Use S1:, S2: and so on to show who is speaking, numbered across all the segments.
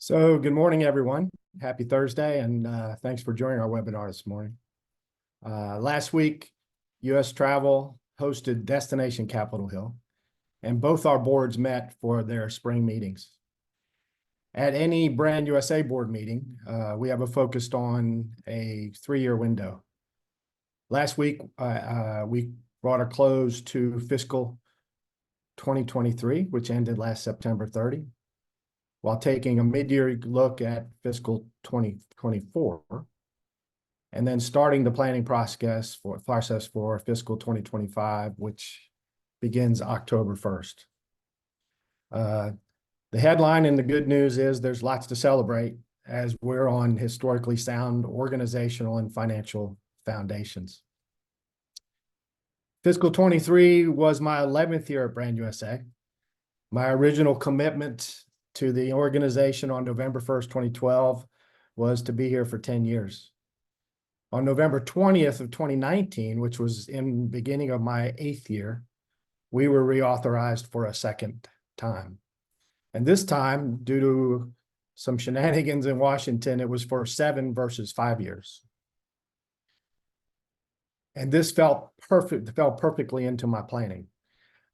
S1: So good morning, everyone. Happy Thursday, and thanks for joining our webinar this morning. Last week, U.S. Travel hosted Destination Capitol Hill, and both our boards met for their spring meetings. At any Brand USA board meeting, we have a focused on a 3-year window. Last week, we brought a close to fiscal 2023, which ended last September 30. While taking a mid-year look at fiscal 2024, and then starting the planning process for fiscal 2025, which begins October 1st. The headline and the good news is there's lots to celebrate as we're on historically sound organizational and financial foundations. Fiscal 23 was my 11th year at Brand USA. My original commitment to the organization on November 1st, 2012, was to be here for 10 years. On November 20th of 2019, which was in the beginning of my 8th year, we were reauthorized for a second time. And this time, due to some shenanigans in Washington, it was for 7 versus 5 years. And this fell perfectly into my planning.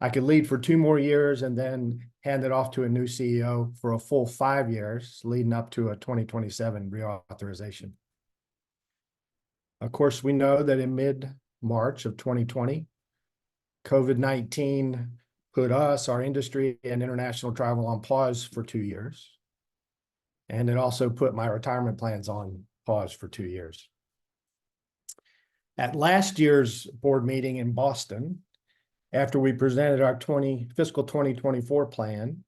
S1: I could lead for 2 more years and then hand it off to a new CEO for a full 5 years, leading up to a 2027 reauthorization. Of course, we know that in mid-March of 2020, COVID-19 put us, our industry, and international travel on pause for 2 years. And it also put my retirement plans on pause for 2 years. At last year's board meeting in Boston, after we presented our fiscal 2024 plan,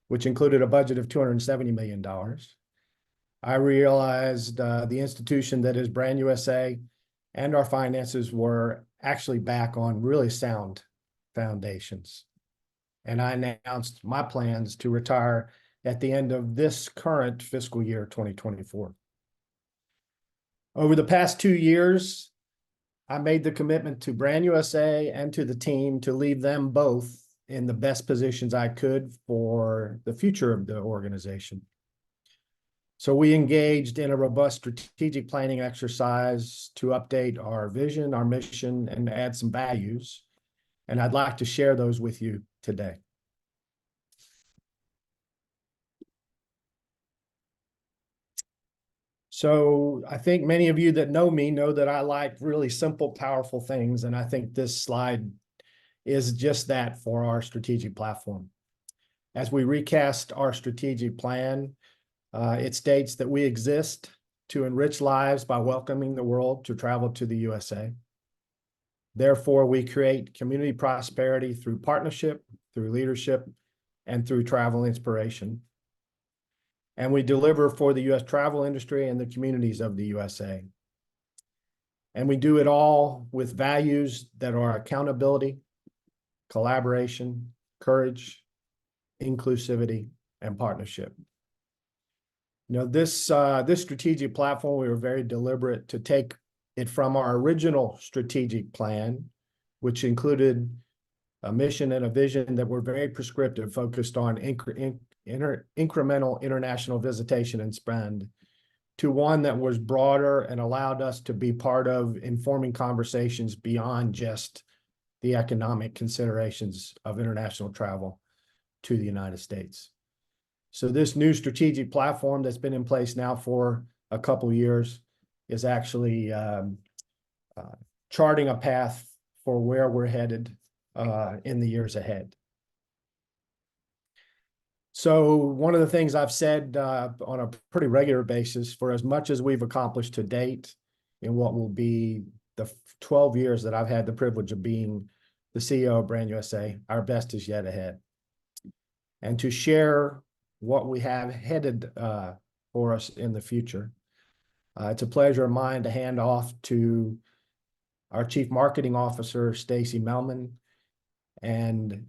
S1: which included a budget of $270 million, I realized the institution that is Brand USA and our finances were actually back on really sound foundations. And I announced my plans to retire at the end of this current fiscal year, 2024. Over the past 2 years, I made the commitment to Brand USA and to the team to leave them both in the best positions I could for the future of the organization. So we engaged in a robust strategic planning exercise to update our vision, our mission, and add some values. And I'd like to share those with you today. So I think many of you that know me know that I like really simple, powerful things. And I think this slide is just that for our strategic platform. As we recast our strategic plan, it states that we exist to enrich lives by welcoming the world to travel to the USA. Therefore, we create community prosperity through partnership, through leadership, and through travel inspiration. And we deliver for the U.S. travel industry and the communities of the USA. And we do it all with values that are accountability, collaboration, courage, inclusivity, and partnership. You know, this strategic platform, we were very deliberate to take it from our original strategic plan, which included a mission and a vision that were very prescriptive, focused on incremental international visitation and spend, to one that was broader and allowed us to be part of informing conversations beyond just the economic considerations of international travel to the United States. So this new strategic platform that's been in place now for a couple of years is actually charting a path for where we're headed in the years ahead. So one of the things I've said on a pretty regular basis, for as much as we've accomplished to date in what will be the 12 years that I've had the privilege of being the CEO of Brand USA, our best is yet ahead. And to share what we have headed for us in the future, it's a pleasure of mine to hand off to our Chief Marketing Officer, Stacy Melman, and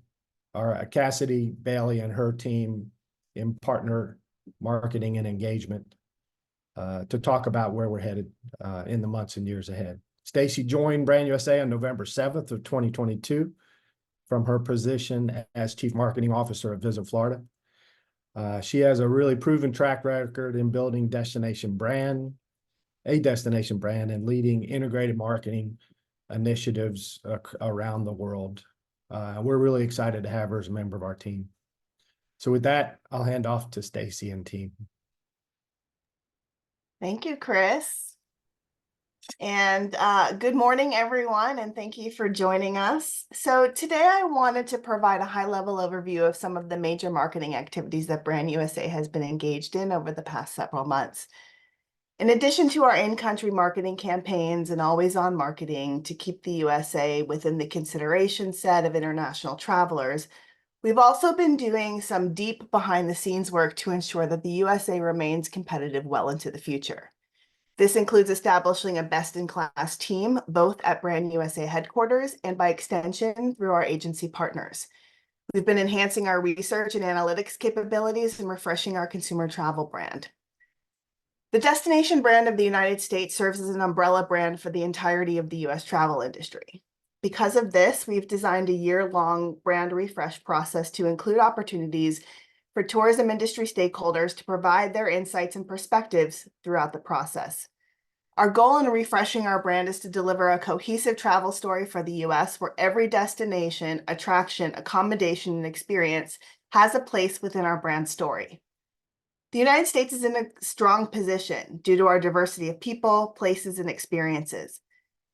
S1: our Cassidy Bailey and her team in partner marketing and engagement to talk about where we're headed in the months and years ahead. Stacy joined Brand USA on November 7th of 2022 from her position as Chief Marketing Officer at Visit Florida. She has a really proven track record in building a destination brand and leading integrated marketing initiatives around the world. We're really excited to have her as a member of our team. So with that, I'll hand off to Stacy and team.
S2: Thank you, Chris. And good morning, everyone, and thank you for joining us. So today I wanted to provide a high-level overview of some of the major marketing activities that Brand USA has been engaged in over the past several months. In addition to our in-country marketing campaigns and always-on marketing to keep the USA within the consideration set of international travelers, we've also been doing some deep behind-the-scenes work to ensure that the USA remains competitive well into the future. This includes establishing a best-in-class team, both at Brand USA headquarters and by extension through our agency partners. We've been enhancing our research and analytics capabilities and refreshing our consumer travel brand. The destination brand of the United States serves as an umbrella brand for the entirety of the US travel industry. Because of this, we've designed a year-long brand refresh process to include opportunities for tourism industry stakeholders to provide their insights and perspectives throughout the process. Our goal in refreshing our brand is to deliver a cohesive travel story for the US where every destination, attraction, accommodation, and experience has a place within our brand story. The United States is in a strong position due to our diversity of people, places, and experiences.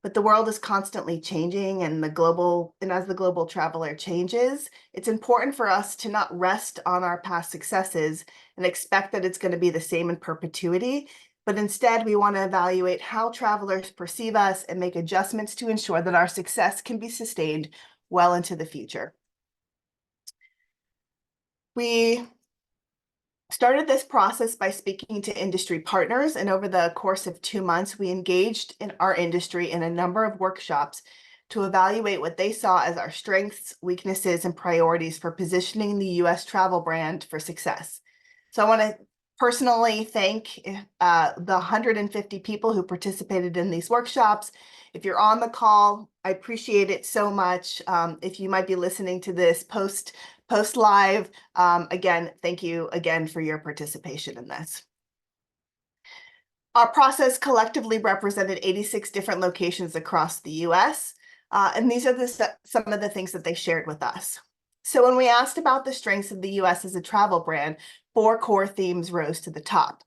S2: But the world is constantly changing, and as the global traveler changes, it's important for us to not rest on our past successes and expect that it's going to be the same in perpetuity, but instead we want to evaluate how travelers perceive us and make adjustments to ensure that our success can be sustained well into the future. We started this process by speaking to industry partners, and over the course of 2 months, we engaged in our industry in a number of workshops to evaluate what they saw as our strengths, weaknesses, and priorities for positioning the US travel brand for success. So I want to personally thank the 150 people who participated in these workshops. If you're on the call, I appreciate it so much. If you might be listening to this post live, again, thank you again for your participation in this. Our process collectively represented 86 different locations across the US, and these are some of the things that they shared with us. So when we asked about the strengths of the US as a travel brand, 4 core themes rose to the top.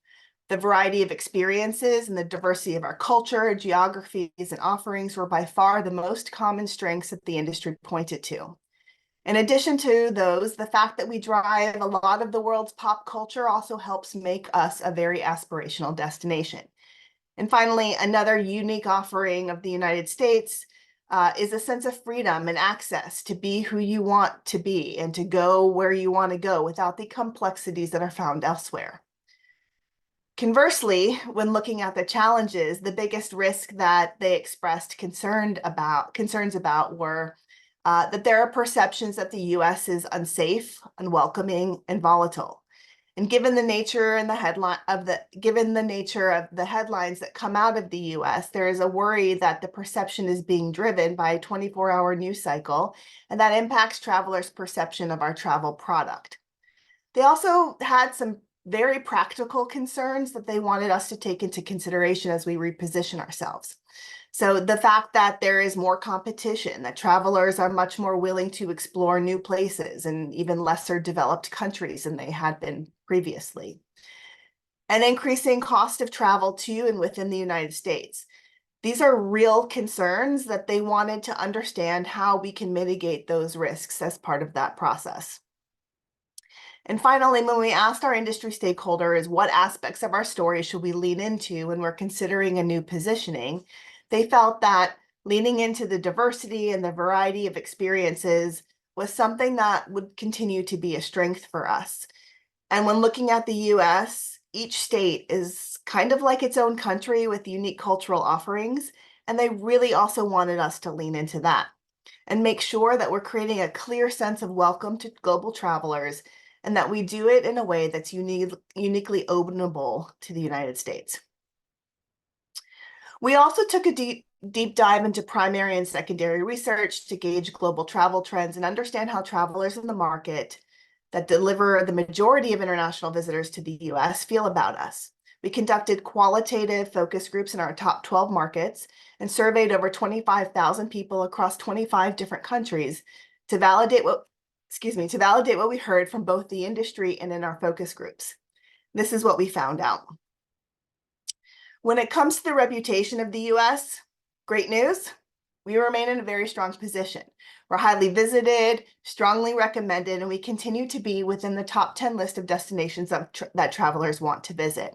S2: The variety of experiences and the diversity of our culture, geographies, and offerings were by far the most common strengths that the industry pointed to. In addition to those, the fact that we drive a lot of the world's pop culture also helps make us a very aspirational destination. And finally, another unique offering of the United States is a sense of freedom and access to be who you want to be and to go where you want to go without the complexities that are found elsewhere. Conversely, when looking at the challenges, the biggest risk that they expressed concerns about were that there are perceptions that the US is unsafe, unwelcoming, and volatile. And given the nature of the headlines that come out of the US, there is a worry that the perception is being driven by a 24-hour news cycle, and that impacts travelers' perception of our travel product. They also had some very practical concerns that they wanted us to take into consideration as we reposition ourselves. So the fact that there is more competition, that travelers are much more willing to explore new places and even lesser developed countries than they had been previously. An increasing cost of travel to and within the United States. These are real concerns that they wanted to understand how we can mitigate those risks as part of that process. And finally, when we asked our industry stakeholders what aspects of our story should we lean into when we're considering a new positioning, they felt that leaning into the diversity and the variety of experiences was something that would continue to be a strength for us. And when looking at the US, each state is kind of like its own country with unique cultural offerings, and they really also wanted us to lean into that and make sure that we're creating a clear sense of welcome to global travelers and that we do it in a way that's uniquely openable to the United States. We also took a deep dive into primary and secondary research to gauge global travel trends and understand how travelers in the market that deliver the majority of international visitors to the US feel about us. We conducted qualitative focus groups in our top 12 markets and surveyed over 25,000 people across 25 different countries to validate what we heard from both the industry and in our focus groups. This is what we found out. When it comes to the reputation of the US, great news, we remain in a very strong position. We're highly visited, strongly recommended, and we continue to be within the top 10 list of destinations that travelers want to visit.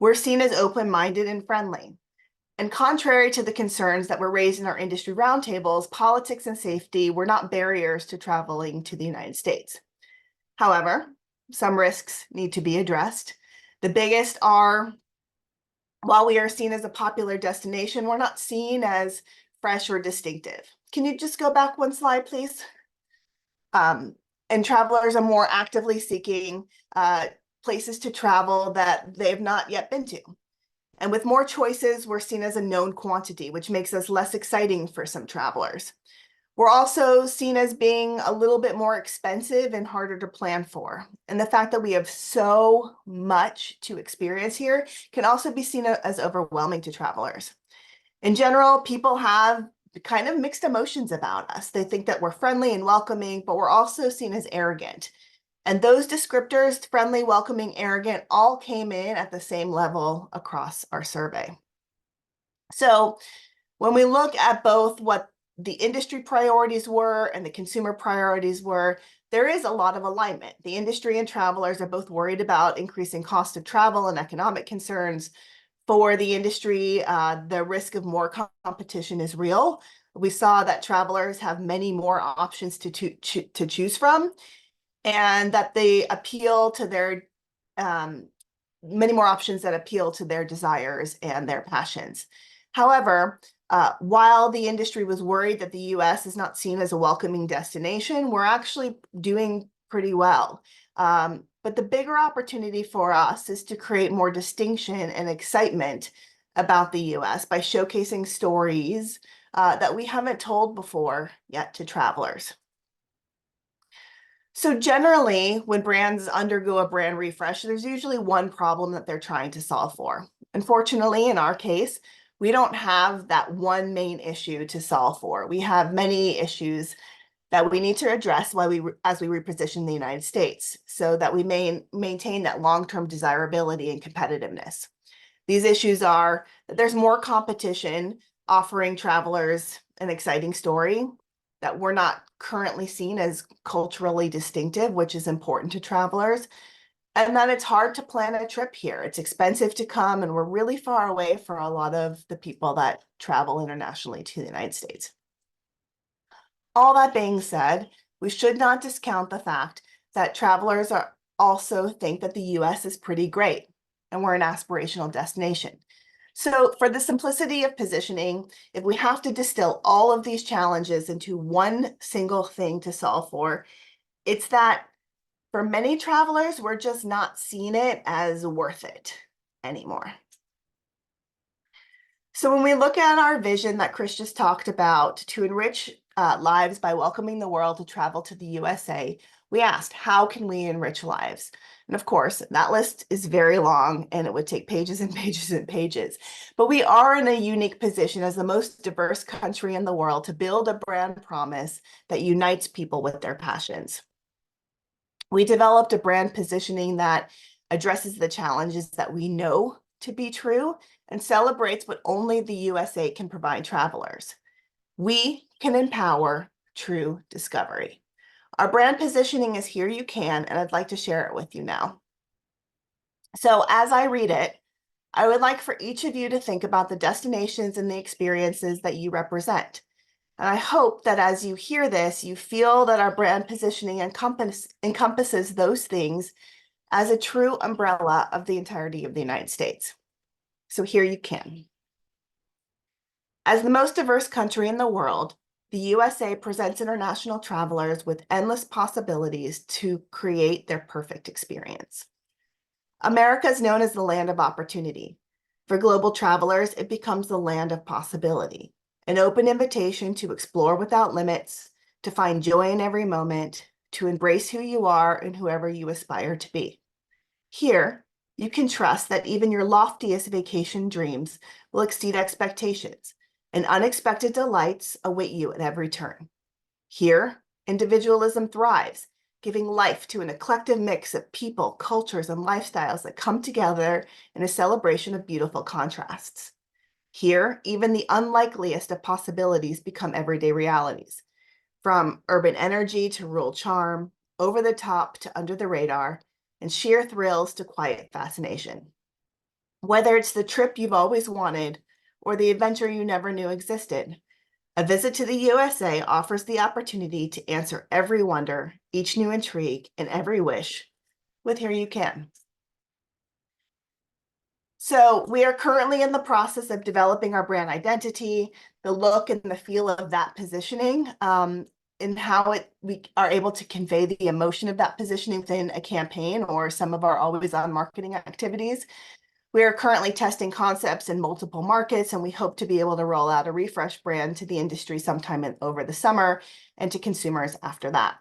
S2: We're seen as open-minded and friendly. And contrary to the concerns that were raised in our industry roundtables, politics and safety were not barriers to traveling to the United States. However, some risks need to be addressed. The biggest are, while we are seen as a popular destination, we're not seen as fresh or distinctive. Can you just go back one slide, please? And travelers are more actively seeking places to travel that they've not yet been to. And with more choices, we're seen as a known quantity, which makes us less exciting for some travelers. We're also seen as being a little bit more expensive and harder to plan for. And the fact that we have so much to experience here can also be seen as overwhelming to travelers. In general, people have kind of mixed emotions about us. They think that we're friendly and welcoming, but we're also seen as arrogant. And those descriptors, friendly, welcoming, arrogant, all came in at the same level across our survey. So when we look at both what the industry priorities were and the consumer priorities were, there is a lot of alignment. The industry and travelers are both worried about increasing cost of travel and economic concerns. For the industry, the risk of more competition is real. We saw that travelers have many more options to choose from, and that they appeal to their many more options that appeal to their desires and their passions. However, while the industry was worried that the US is not seen as a welcoming destination, we're actually doing pretty well. But the bigger opportunity for us is to create more distinction and excitement about the US by showcasing stories that we haven't told before yet to travelers. So generally, when brands undergo a brand refresh, there's usually one problem that they're trying to solve for. Unfortunately, in our case, we don't have that one main issue to solve for. We have many issues that we need to address as we reposition the United States so that we maintain that long-term desirability and competitiveness. These issues are that there's more competition offering travelers an exciting story, that we're not currently seen as culturally distinctive, which is important to travelers, and that it's hard to plan a trip here. It's expensive to come, and we're really far away for a lot of the people that travel internationally to the United States. All that being said, we should not discount the fact that travelers also think that the US is pretty great, and we're an aspirational destination. So for the simplicity of positioning, if we have to distill all of these challenges into one single thing to solve for, it's that for many travelers, we're just not seeing it as worth it anymore. So when we look at our vision that Chris just talked about to enrich lives by welcoming the world to travel to the USA, we asked, how can we enrich lives? And of course, that list is very long and it would take pages and pages and pages. But we are in a unique position as the most diverse country in the world to build a brand promise that unites people with their passions. We developed a brand positioning that addresses the challenges that we know to be true and celebrates what only the USA can provide travelers. We can empower true discovery. Our brand positioning is Here You Can, and I'd like to share it with you now. So as I read it, I would like for each of you to think about the destinations and the experiences that you represent. And I hope that as you hear this, you feel that our brand positioning encompasses those things as a true umbrella of the entirety of the United States. So here you can. As the most diverse country in the world, the USA presents international travelers with endless possibilities to create their perfect experience. America is known as the land of opportunity. For global travelers, it becomes the land of possibility, an open invitation to explore without limits, to find joy in every moment, to embrace who you are and whoever you aspire to be. Here, you can trust that even your loftiest vacation dreams will exceed expectations, and unexpected delights await you at every turn. Here, individualism thrives, giving life to an eclectic mix of people, cultures, and lifestyles that come together in a celebration of beautiful contrasts. Here, even the unlikeliest of possibilities become everyday realities. From urban energy to rural charm, over the top to under the radar, and sheer thrills to quiet fascination. Whether it's the trip you've always wanted or the adventure you never knew existed, a visit to the USA offers the opportunity to answer every wonder, each new intrigue, and every wish with Here You Can. So we are currently in the process of developing our brand identity, the look and the feel of that positioning, and how we are able to convey the emotion of that positioning within a campaign or some of our always-on marketing activities. We are currently testing concepts in multiple markets, and we hope to be able to roll out a refresh brand to the industry sometime over the summer and to consumers after that.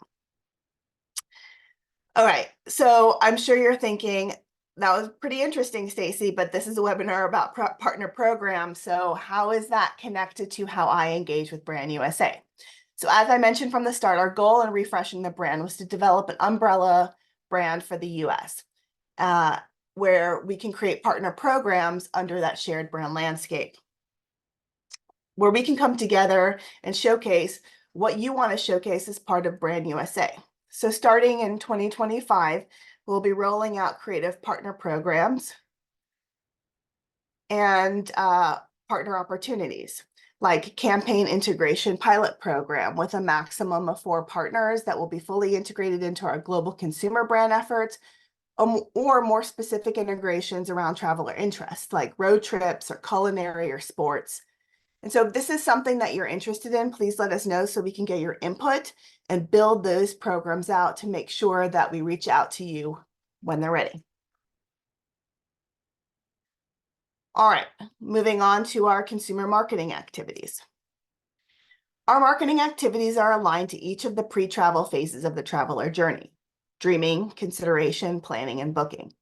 S2: All right, so I'm sure you're thinking, that was pretty interesting, Stacy, but this is a webinar about partner programs. So how is that connected to how I engage with Brand USA? So as I mentioned from the start, our goal in refreshing the brand was to develop an umbrella brand for the US, where we can create partner programs under that shared brand landscape, where we can come together and showcase what you want to showcase as part of Brand USA. So starting in 2025, we'll be rolling out creative partner programs and partner opportunities, like campaign integration pilot program with a maximum of 4 partners that will be fully integrated into our global consumer brand efforts, or more specific integrations around traveler interests, like road trips or culinary or sports. And so if this is something that you're interested in, please let us know so we can get your input and build those programs out to make sure that we reach out to you when they're ready. All right, moving on to our consumer marketing activities. Our marketing activities are aligned to each of the pre-travel phases of the traveler journey: dreaming, consideration, planning, and booking.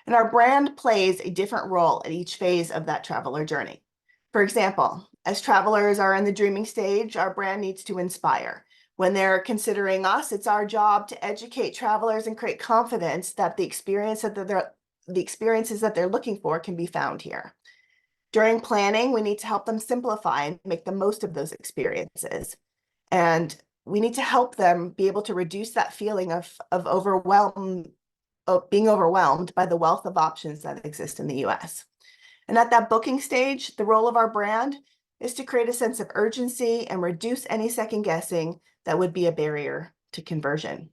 S2: And our brand plays a different role at each phase of that traveler journey. For example, as travelers are in the dreaming stage, our brand needs to inspire. When they're considering us, it's our job to educate travelers and create confidence that the experiences that they're looking for can be found here. During planning, we need to help them simplify and make the most of those experiences. And we need to help them be able to reduce that feeling of being overwhelmed by the wealth of options that exist in the US. And at that booking stage, the role of our brand is to create a sense of urgency and reduce any second guessing that would be a barrier to conversion.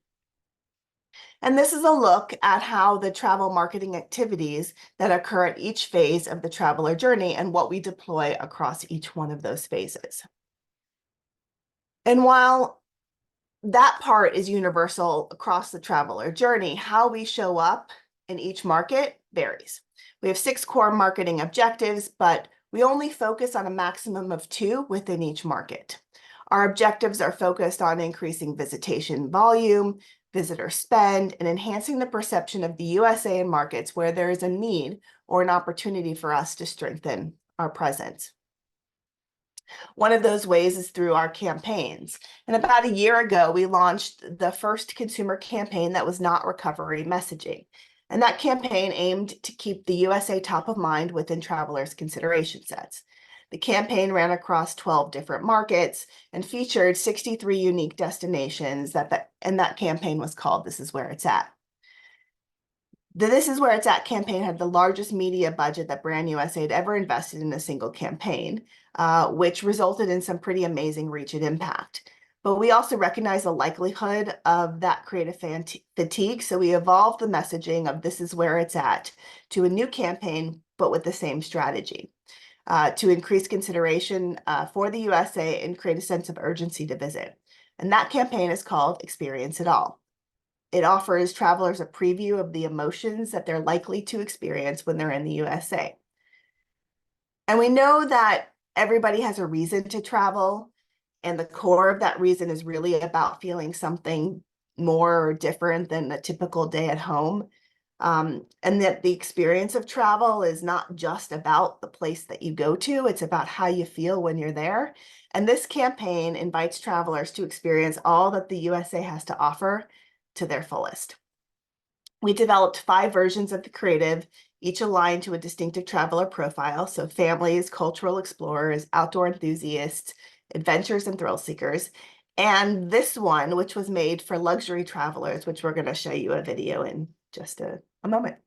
S2: And this is a look at how the travel marketing activities that occur at each phase of the traveler journey and what we deploy across each one of those phases. And while that part is universal across the traveler journey, how we show up in each market varies. We have 6 core marketing objectives, but we only focus on a maximum of 2 within each market. Our objectives are focused on increasing visitation volume, visitor spend, and enhancing the perception of the USA in markets where there is a need or an opportunity for us to strengthen our presence. One of those ways is through our campaigns. And about a year ago, we launched the first consumer campaign that was not recovery messaging. And that campaign aimed to keep the USA top of mind within travelers' consideration sets. The campaign ran across 12 different markets and featured 63 unique destinations, and that campaign was called This Is Where It's At. The This Is Where It's At campaign had the largest media budget that Brand USA had ever invested in a single campaign, which resulted in some pretty amazing reach and impact. But we also recognize the likelihood of that creative fatigue, so we evolved the messaging of This Is Where It's At to a new campaign, but with the same strategy, to increase consideration for the USA and create a sense of urgency to visit. And that campaign is called Experience It All. It offers travelers a preview of the emotions that they're likely to experience when they're in the USA. And we know that everybody has a reason to travel, and the core of that reason is really about feeling something more or different than a typical day at home. And that the experience of travel is not just about the place that you go to, it's about how you feel when you're there. And this campaign invites travelers to experience all that the USA has to offer to their fullest. We developed 5 versions of the creative, each aligned to a distinctive traveler profile. So families, cultural explorers, outdoor enthusiasts, adventurers, and thrill seekers. And this one, which was made for luxury travelers, which we're going to show you a video in just a moment.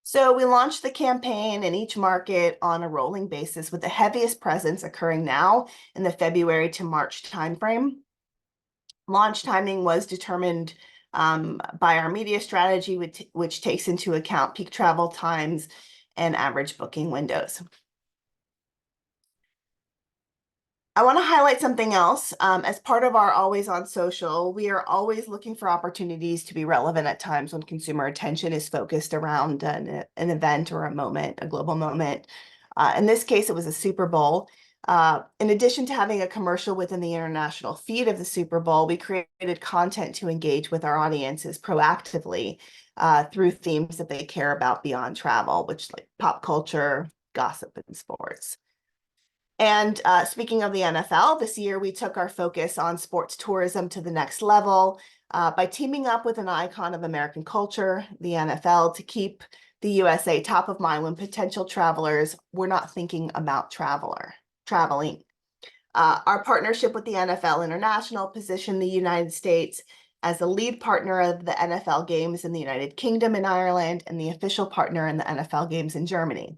S2: So we launched the campaign in each market on a rolling basis, with the heaviest presence occurring now in the February to March timeframe. Launch timing was determined by our media strategy, which takes into account peak travel times and average booking windows. I want to highlight something else. As part of our Always on Social, we are always looking for opportunities to be relevant at times when consumer attention is focused around an event or a moment, a global moment. In this case, it was a Super Bowl. In addition to having a commercial within the international feed of the Super Bowl, we created content to engage with our audiences proactively through themes that they care about beyond travel, which like pop culture, gossip, and sports. And speaking of the NFL, this year we took our focus on sports tourism to the next level by teaming up with an icon of American culture, the NFL, to keep the USA top of mind when potential travelers were not thinking about traveling. Our partnership with the NFL International positioned the United States as the lead partner of the NFL games in the United Kingdom and Ireland, and the official partner in the NFL games in Germany.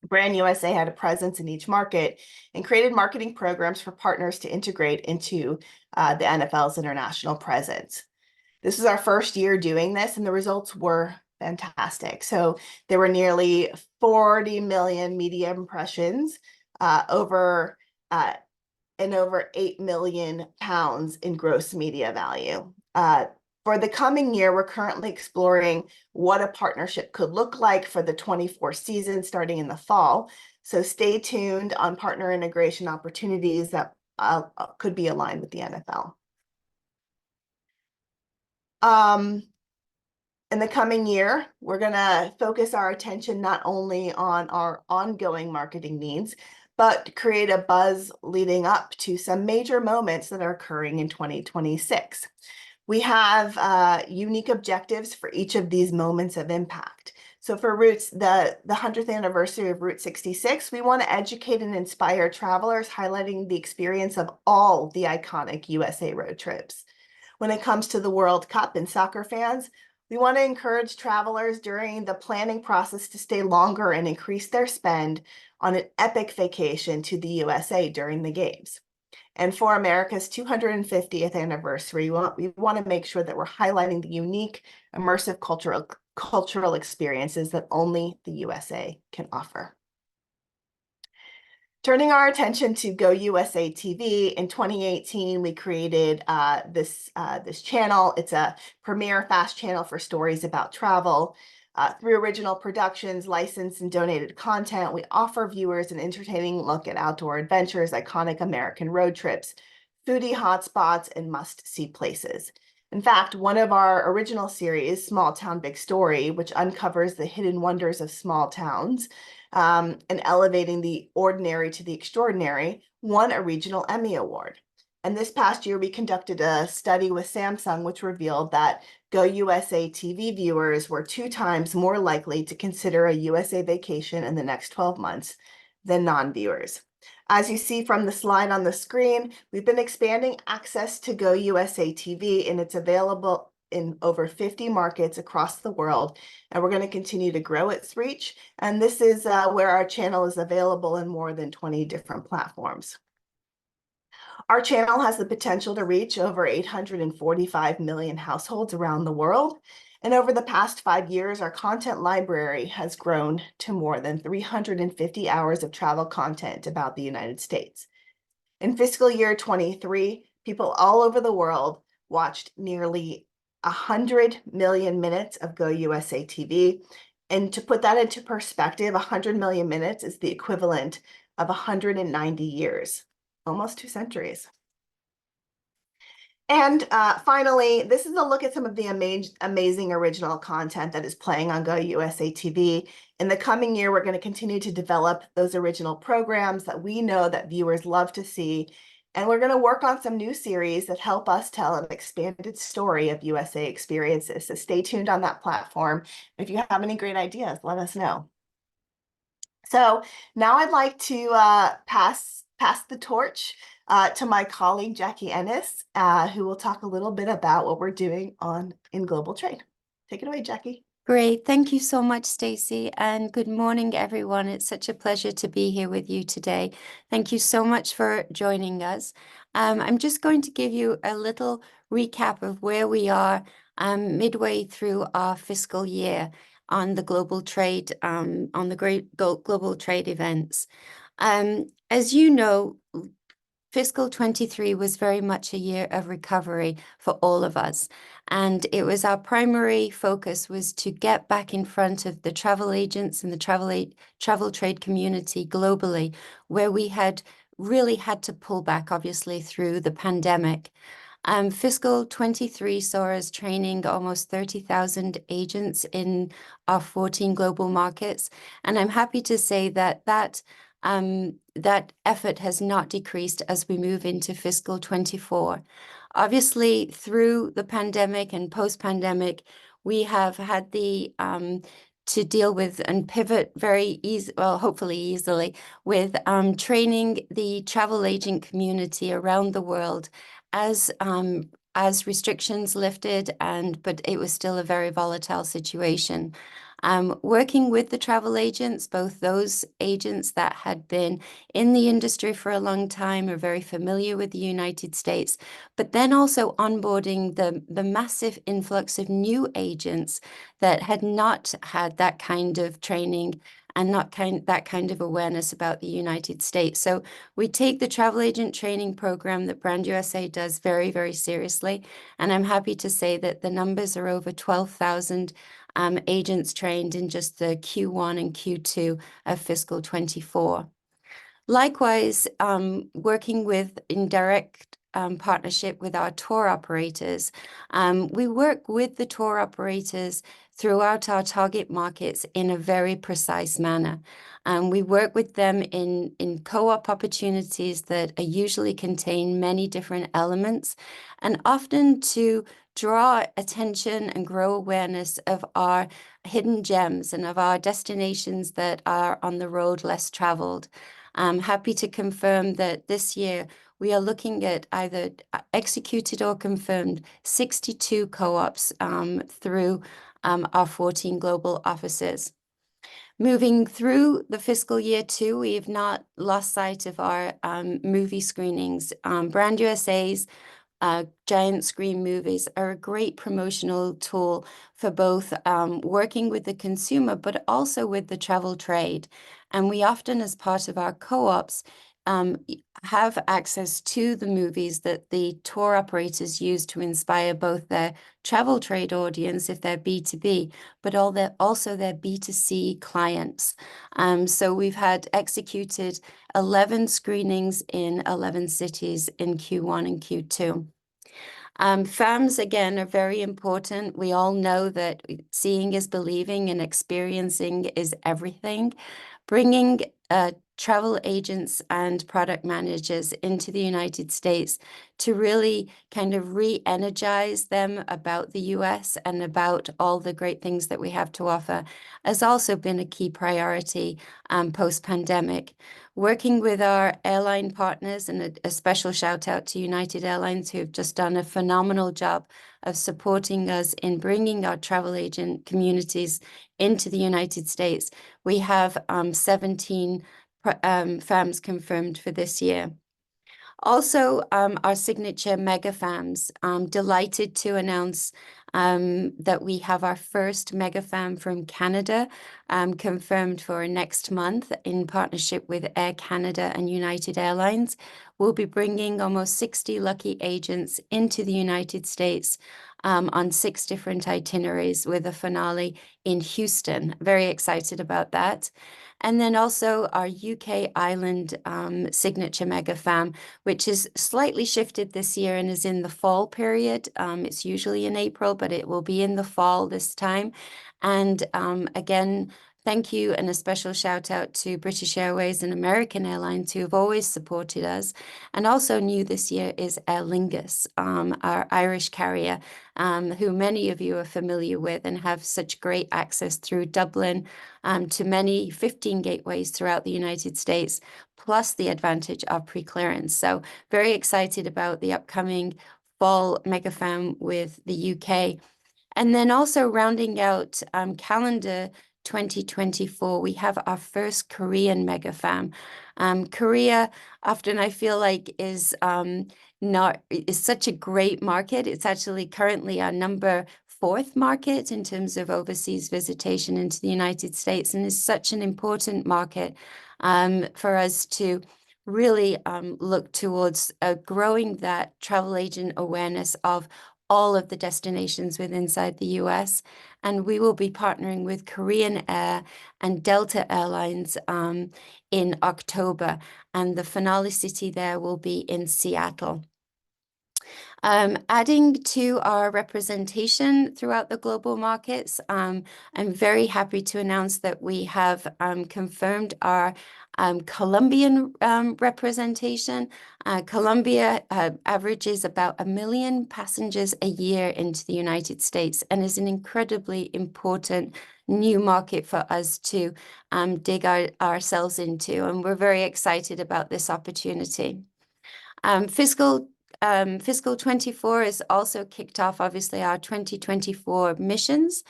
S2: Brand USA had a presence in each market and created marketing programs for partners to integrate into the NFL's international presence. This was our first year doing this, and the results were fantastic. So there were nearly 40 million media impressions, over 8 million pounds in gross media value. For the coming year, we're currently exploring what a partnership could look like for the 24 season starting in the fall. So stay tuned on partner integration opportunities that could be aligned with the NFL. In the coming year, we're going to focus our attention not only on our ongoing marketing needs, but create a buzz leading up to some major moments that are occurring in 2026. We have unique objectives for each of these moments of impact. So for Roots, the 100th anniversary of Route 66, we want to educate and inspire travelers, highlighting the experience of all the iconic USA road trips. When it comes to the World Cup and soccer fans, we want to encourage travelers during the planning process to stay longer and increase their spend on an epic vacation to the USA during the games. And for America's 250th anniversary, we want to make sure that we're highlighting the unique, immersive cultural experiences that only the USA can offer. Turning our attention to Go USA TV, in 2018, we created this channel. It's a premier fast channel for stories about travel. Through original productions, licensed and donated content, we offer viewers an entertaining look at outdoor adventures, iconic American road trips, foodie hotspots, and must-see places. In fact, one of our original series, Small Town Big Story, which uncovers the hidden wonders of small towns and elevating the ordinary to the extraordinary, won a regional Emmy Award. And this past year, we conducted a study with Samsung, which revealed that Go USA TV viewers were 2 times more likely to consider a USA vacation in the next 12 months than non-viewers. As you see from the slide on the screen, we've been expanding access to Go USA TV, and it's available in over 50 markets across the world, and we're going to continue to grow its reach. And this is where our channel is available in more than 20 different platforms. Our channel has the potential to reach over 845 million households around the world. And over the past 5 years, our content library has grown to more than 350 hours of travel content about the United States. In fiscal year 23, people all over the world watched nearly 100 million minutes of Go USA TV. And to put that into perspective, 100 million minutes is the equivalent of 190 years, almost 2 centuries. And finally, this is a look at some of the amazing original content that is playing on Go USA TV. In the coming year, we're going to continue to develop those original programs that we know that viewers love to see. And we're going to work on some new series that help us tell an expanded story of USA experiences. So stay tuned on that platform. If you have any great ideas, let us know. So now I'd like to pass the torch to my colleague, Jackie Ennis, who will talk a little bit about what we're doing in global trade. Take it away, Jackie.
S3: Great. Thank you so much, Stacey, and good morning, everyone. It's such a pleasure to be here with you today. Thank you so much for joining us. I'm just going to give you a little recap of where we are midway through our fiscal year on the global trade, on the great global trade events. As you know, fiscal 23 was very much a year of recovery for all of us. And it was our primary focus was to get back in front of the travel agents and the travel trade community globally, where we had really had to pull back, obviously, through the pandemic. Fiscal 23 saw us training almost 30,000 agents in our 14 global markets. And I'm happy to say that that effort has not decreased as we move into fiscal 24. Obviously, through the pandemic and post-pandemic, we have had to deal with and pivot very easy, well, hopefully easily, with training the travel agent community around the world as restrictions lifted, but it was still a very volatile situation. Working with the travel agents, both those agents that had been in the industry for a long time, are very familiar with the United States, but then also onboarding the massive influx of new agents that had not had that kind of training and that kind of awareness about the United States. So we take the travel agent training program that Brand USA does very, very seriously. And I'm happy to say that the numbers are over 12,000 agents trained in just the Q1 and Q2 of fiscal 24. Likewise, working in direct partnership with our tour operators, we work with the tour operators throughout our target markets in a very precise manner. We work with them in co-op opportunities that usually contain many different elements, and often to draw attention and grow awareness of our hidden gems and of our destinations that are on the road less traveled. I'm happy to confirm that this year we are looking at either executed or confirmed 62 co-ops through our 14 global offices. Moving through the fiscal year too, we have not lost sight of our movie screenings. Brand USA's giant screen movies are a great promotional tool for both working with the consumer, but also with the travel trade. And we often, as part of our co-ops, have access to the movies that the tour operators use to inspire both their travel trade audience, if they're B2B, but also their B2C clients. So we've had executed 11 screenings in 11 cities in Q1 and Q2. FAMs, again, are very important. We all know that seeing is believing and experiencing is everything. Bringing travel agents and product managers into the United States to really kind of re-energize them about the US and about all the great things that we have to offer has also been a key priority post-pandemic. Working with our airline partners, and a special shout out to United Airlines, who have just done a phenomenal job of supporting us in bringing our travel agent communities into the United States. We have 17 FAMs confirmed for this year. Also, our signature mega FAMs. Delighted to announce that we have our first mega FAM from Canada confirmed for next month in partnership with Air Canada and United Airlines. We'll be bringing almost 60 lucky agents into the United States on 6 different itineraries with a finale in Houston. Very excited about that. And then also our UK Island signature mega FAM, which is slightly shifted this year and is in the fall period. It's usually in April, but it will be in the fall this time. And again, thank you and a special shout out to British Airways and American Airlines, who have always supported us. And also new this year is Aer Lingus, our Irish carrier, who many of you are familiar with and have such great access through Dublin to many 15 gateways throughout the United States, plus the advantage of pre-clearance. So very excited about the upcoming fall mega FAM with the UK. And then also rounding out calendar 2024, we have our first Korean mega FAM. Korea, often I feel like is such a great market. It's actually currently our number 4th market in terms of overseas visitation into the United States, and is such an important market for us to really look towards growing that travel agent awareness of all of the destinations inside the US. And we will be partnering with Korean Air and Delta Airlines in October. And the finale city there will be in Seattle. Adding to our representation throughout the global markets, I'm very happy to announce that we have confirmed our Colombian representation. Colombia averages about 1 million passengers a year into the United States and is an incredibly important new market for us to dig ourselves into. And we're very excited about this opportunity. Fiscal 24 is also kicked off, obviously, our 2024 missions.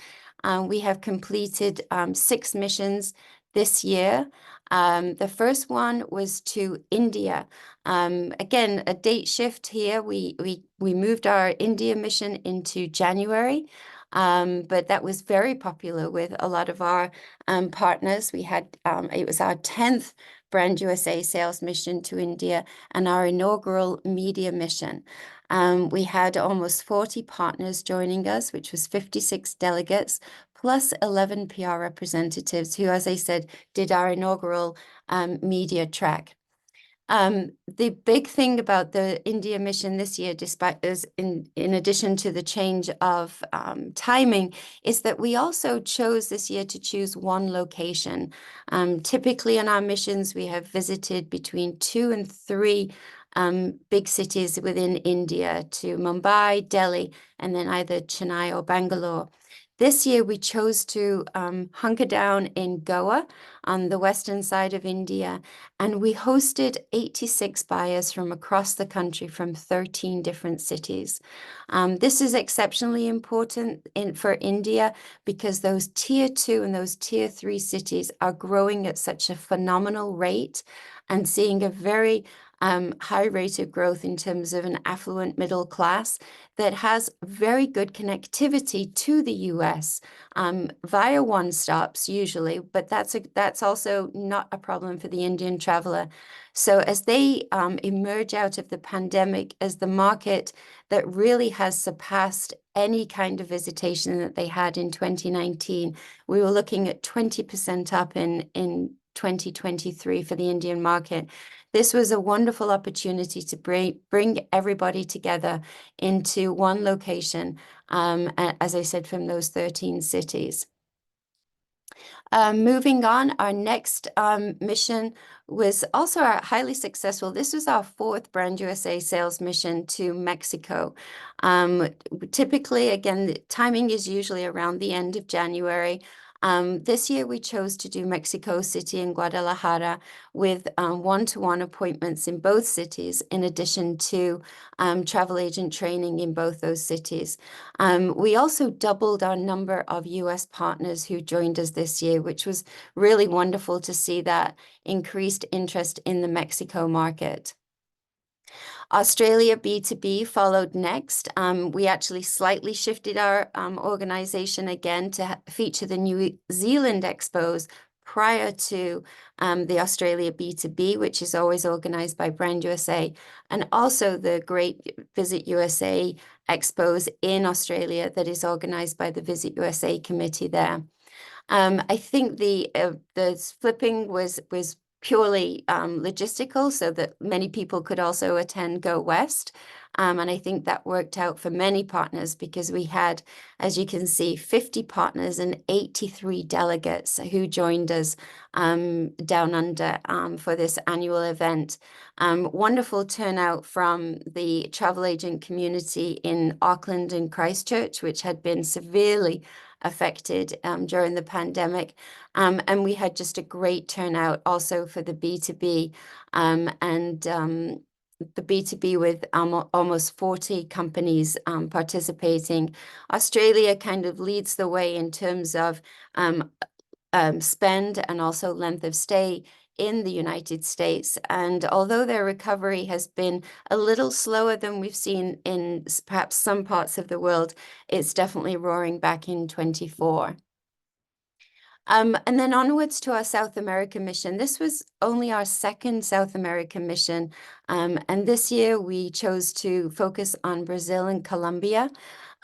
S3: We have completed 6 missions this year. The first one was to India. Again, a date shift here. We moved our India mission into January, but that was very popular with a lot of our partners. We had it was our 10th Brand USA sales mission to India and our inaugural media mission. We had almost 40 partners joining us, which was 56 delegates, plus 11 PR representatives who, as I said, did our inaugural media track. The big thing about the India mission this year, despite us, in addition to the change of timing, is that we also chose this year to choose one location. Typically in our missions, we have visited between 2 and 3 big cities within India, to Mumbai, Delhi, and then either Chennai or Bangalore. This year, we chose to hunker down in Goa on the western side of India, and we hosted 86 buyers from across the country from 13 different cities. This is exceptionally important for India because those tier 2 and those tier 3 cities are growing at such a phenomenal rate and seeing a very high rate of growth in terms of an affluent middle class that has very good connectivity to the US via one-stops usually, but that's also not a problem for the Indian traveler. So as they emerge out of the pandemic as the market that really has surpassed any kind of visitation that they had in 2019, we were looking at 20% up in 2023 for the Indian market. This was a wonderful opportunity to bring everybody together into one location, as I said, from those 13 cities. Moving on, our next mission was also highly successful. This was our 4th Brand USA sales mission to Mexico. Typically, again, the timing is usually around the end of January. This year we chose to do Mexico City and Guadalajara with one-to-one appointments in both cities, in addition to travel agent training in both those cities. We also doubled our number of US partners who joined us this year, which was really wonderful to see that increased interest in the Mexico market. Australia B2B followed next. We actually slightly shifted our organization again to feature the New Zealand expos prior to the Australia B2B, which is always organized by Brand USA, and also the Great Visit USA expos in Australia that is organized by the Visit USA committee there. I think the flipping was purely logistical, so that many people could also attend Go West. And I think that worked out for many partners, because we had, as you can see, 50 partners and 83 delegates who joined us down under for this annual event. Wonderful turnout from the travel agent community in Auckland and Christchurch, which had been severely affected during the pandemic. And we had just a great turnout also for the B2B, the B2B with almost 40 companies participating. Australia kind of leads the way in terms of spend and also length of stay in the United States. And although their recovery has been a little slower than we've seen in perhaps some parts of the world, it's definitely roaring back in 24. And then onwards to our South American mission. This was only our 2nd South American mission. And this year we chose to focus on Brazil and Colombia.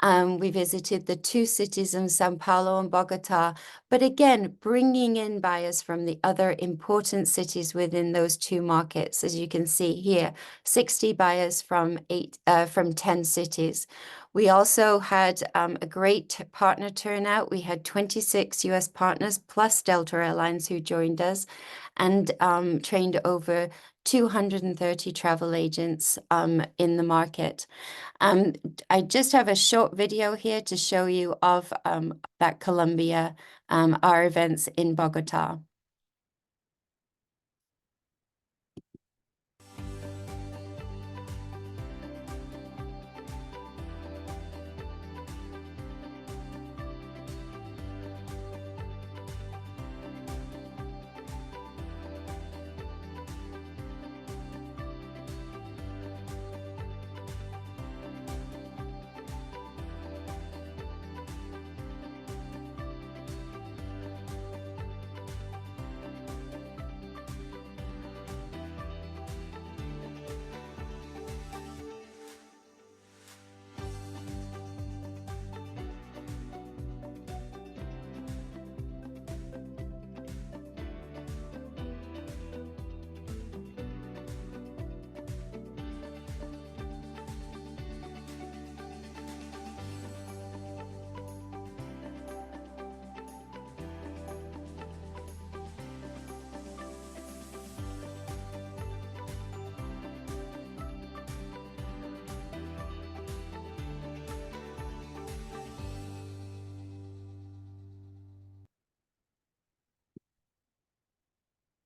S3: We visited the 2 cities in Sao Paulo and Bogota, but again, bringing in buyers from the other important cities within those 2 markets. As you can see here, 60 buyers from 10 cities. We also had a great partner turnout. We had 26 US partners plus Delta Airlines who joined us, and trained over 230 travel agents in the market. I just have a short video here to show you of that Colombia, our events in Bogota.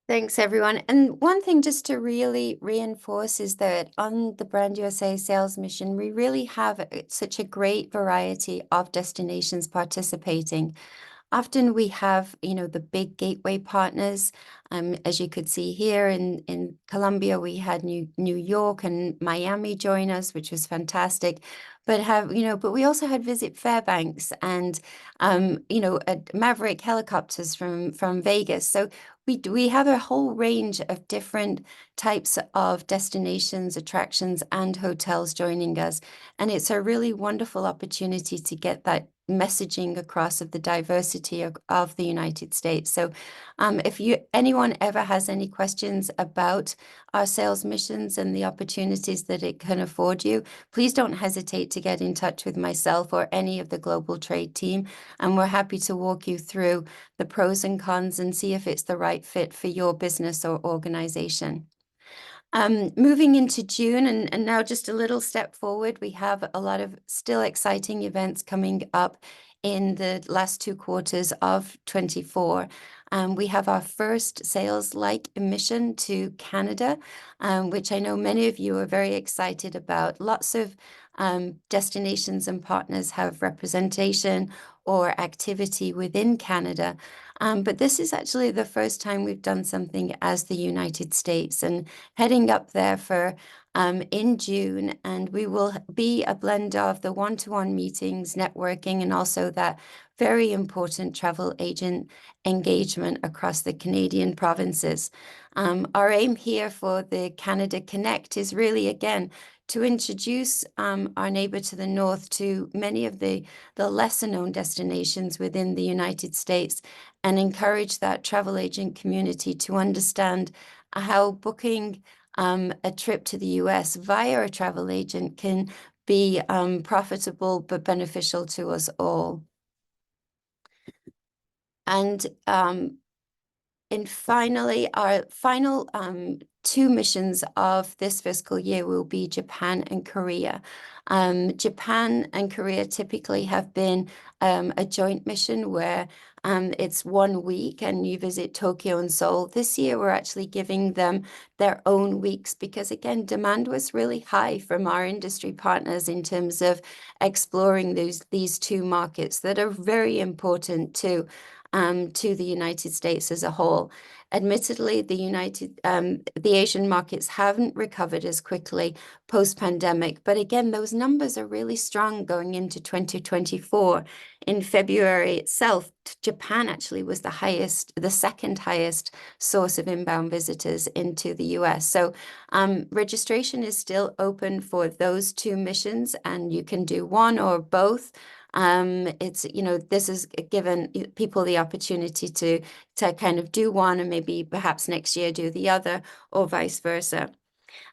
S3: Thanks, everyone. And one thing just to really reinforce is that on the Brand USA sales mission, we really have such a great variety of destinations participating. Often we have, the big gateway partners. As you could see here in Colombia, we had New York and Miami join us, which was fantastic. But we also had Visit Fairbanks and, Maverick helicopters from Vegas. So we have a whole range of different types of destinations, attractions, and hotels joining us. And it's a really wonderful opportunity to get that messaging across of the diversity of the United States. So if anyone ever has any questions about our sales missions and the opportunities that it can afford you, please don't hesitate to get in touch with myself or any of the global trade team. And we're happy to walk you through the pros and cons and see if it's the right fit for your business or organization. Moving into June and now just a little step forward, we have a lot of still exciting events coming up in the last 2 quarters of 24. We have our first sales-like mission to Canada, which I know many of you are very excited about. Lots of destinations and partners have representation or activity within Canada. But this is actually the first time we've done something as the United States, and heading up there for in June, and we will be a blend of the one-to-one meetings, networking, and also that very important travel agent engagement across the Canadian provinces. Our aim here for the Canada Connect is really, again, to introduce our neighbor to the north to many of the lesser known destinations within the United States, and encourage that travel agent community to understand how booking a trip to the US via a travel agent can be profitable but beneficial to us all. And finally, our final 2 missions of this fiscal year will be Japan and Korea. Japan and Korea typically have been a joint mission where it's 1 week and you visit Tokyo and Seoul. This year, we're actually giving them their own weeks because, again, demand was really high from our industry partners in terms of exploring these 2 markets that are very important to the United States as a whole. Admittedly, the Asian markets haven't recovered as quickly post-pandemic, but again, those numbers are really strong going into 2024. In February itself, Japan actually was the second highest source of inbound visitors into the US. So registration is still open for those 2 missions, and you can do one or both. It's, this is given people the opportunity to kind of do one and maybe perhaps next year do the other, or vice versa.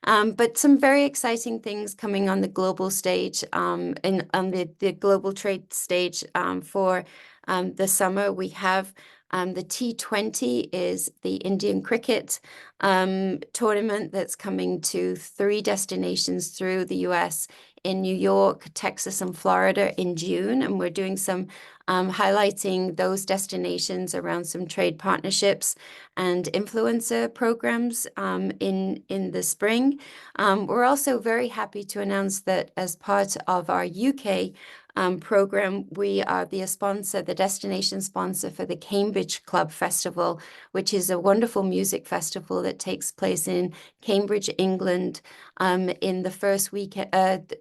S3: But some very exciting things coming on the global stage, on the global trade stage for the summer. We have the T20 is the Indian cricket tournament that's coming to 3 destinations through the US, in New York, Texas, and Florida in June. And we're doing some highlighting those destinations around some trade partnerships and influencer programs in the spring. We're also very happy to announce that as part of our UK program, we are the destination sponsor for the Cambridge Club Festival, which is a wonderful music festival that takes place in Cambridge, England, in the first weekend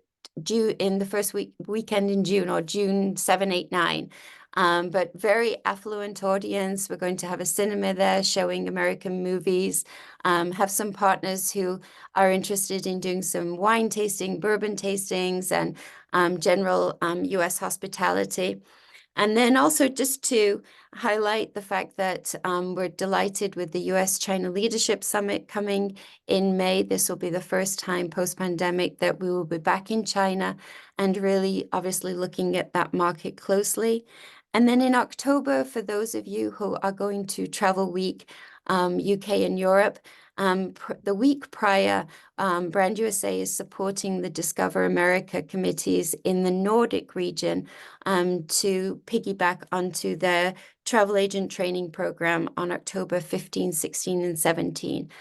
S3: in June, or June 7, 8, 9. But very affluent audience. We're going to have a cinema there showing American movies, have some partners who are interested in doing some wine tasting, bourbon tastings, and general US hospitality. And then also just to highlight the fact that we're delighted with the US-China Leadership Summit coming in May. This will be the first time post-pandemic that we will be back in China, and really obviously looking at that market closely. And then in October, for those of you who are going to Travel Week, UK and Europe, the week prior, Brand USA is supporting the Discover America committees in the Nordic region to piggyback onto their travel agent training program on October 15, 16, and 17.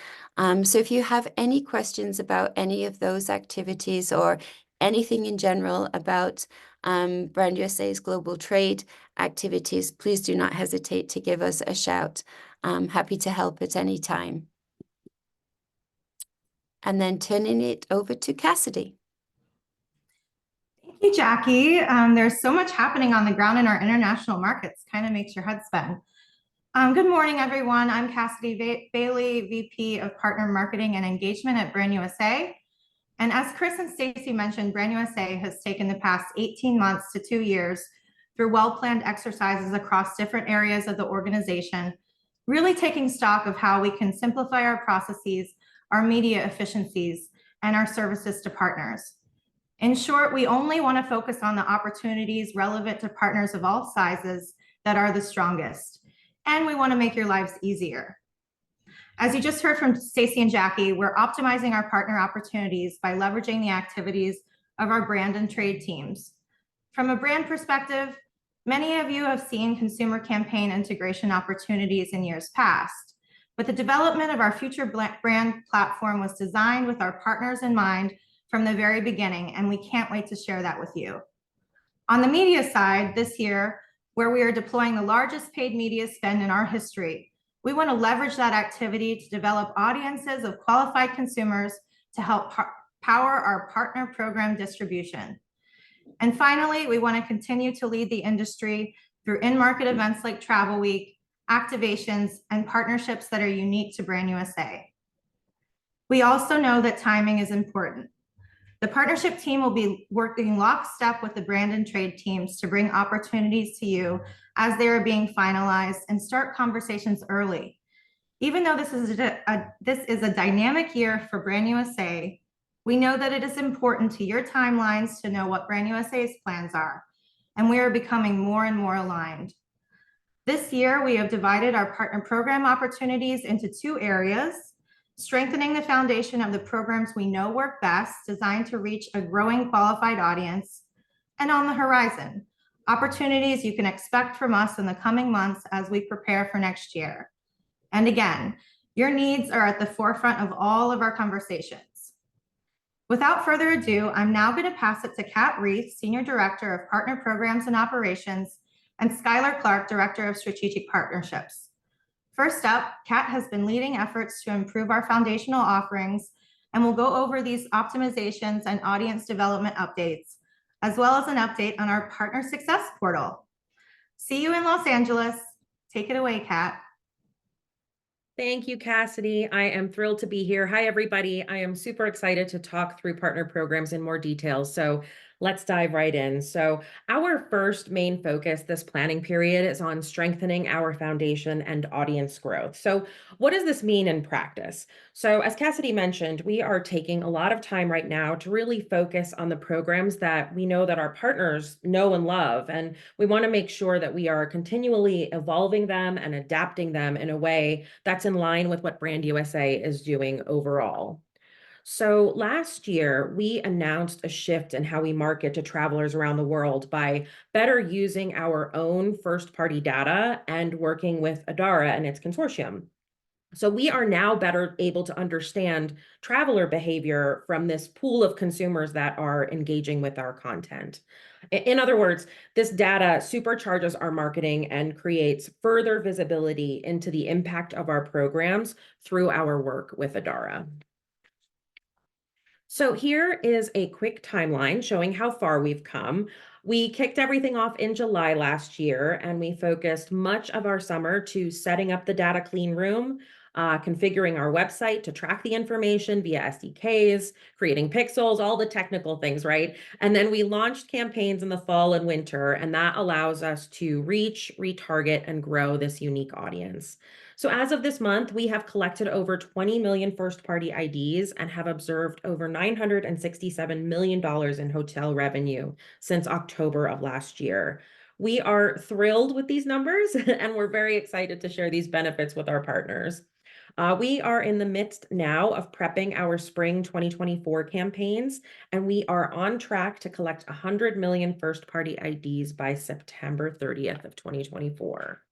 S3: So if you have any questions about any of those activities or anything in general about Brand USA's global trade activities, please do not hesitate to give us a shout. I'm happy to help at any time. And then turning it over to Cassidy.
S4: Thank you, Jackie. There's so much happening on the ground in our international markets, kind of makes your head spin. Good morning, everyone. I'm Cassidy Bailey, VP of Partner Marketing and Engagement at Brand USA. And as Chris and Stacy mentioned, Brand USA has taken the past 18 months to 2 years through well-planned exercises across different areas of the organization, really taking stock of how we can simplify our processes, our media efficiencies, and our services to partners. In short, we only want to focus on the opportunities relevant to partners of all sizes that are the strongest, and we want to make your lives easier. As you just heard from Stacy and Jackie, we're optimizing our partner opportunities by leveraging the activities of our brand and trade teams. From a brand perspective, many of you have seen consumer campaign integration opportunities in years past, but the development of our future brand platform was designed with our partners in mind from the very beginning, and we can't wait to share that with you. On the media side, this year, where we are deploying the largest paid media spend in our history, we want to leverage that activity to develop audiences of qualified consumers to help power our partner program distribution. And finally, we want to continue to lead the industry through in-market events like Travel Week, activations, and partnerships that are unique to Brand USA. We also know that timing is important. The partnership team will be working lockstep with the brand and trade teams to bring opportunities to you as they are being finalized and start conversations early. Even though this is a dynamic year for Brand USA, we know that it is important to your timelines to know what Brand USA's plans are, and we are becoming more and more aligned. This year, we have divided our partner program opportunities into 2 areas: strengthening the foundation of the programs we know work best, designed to reach a growing qualified audience, and on the horizon, opportunities you can expect from us in the coming months as we prepare for next year. And again, your needs are at the forefront of all of our conversations. Without further ado, I'm now going to pass it to Kat Reith, Senior Director of Partner Programs and Operations, and Skylar Clark, Director of Strategic Partnerships. First up, Kat has been leading efforts to improve our foundational offerings, and we'll go over these optimizations and audience development updates, as well as an update on our Partner Success Portal. See you in Los Angeles. Take it away, Kat.
S5: Thank you, Cassidy. I am thrilled to be here. Hi, everybody. I am super excited to talk through partner programs in more detail. So let's dive right in. So our first main focus this planning period is on strengthening our foundation and audience growth. So what does this mean in practice? So as Cassidy mentioned, we are taking a lot of time right now to really focus on the programs that we know that our partners know and love. And we want to make sure that we are continually evolving them and adapting them in a way that's in line with what Brand USA is doing overall. So last year, we announced a shift in how we market to travelers around the world by better using our own first-party data and working with Adara and its consortium. So we are now better able to understand traveler behavior from this pool of consumers that are engaging with our content. In other words, this data supercharges our marketing and creates further visibility into the impact of our programs through our work with Adara. So here is a quick timeline showing how far we've come. We kicked everything off in July last year, and we focused much of our summer to setting up the data clean room, configuring our website to track the information via SDKs, creating pixels, all the technical things, right? And then we launched campaigns in the fall and winter, and that allows us to reach, retarget, and grow this unique audience. So as of this month, we have collected over 20 million first-party IDs and have observed over $967 million in hotel revenue since October of last year. We are thrilled with these numbers, and we're very excited to share these benefits with our partners. We are in the midst now of prepping our spring 2024 campaigns, and we are on track to collect 100 million first-party IDs by September 30th of 2024.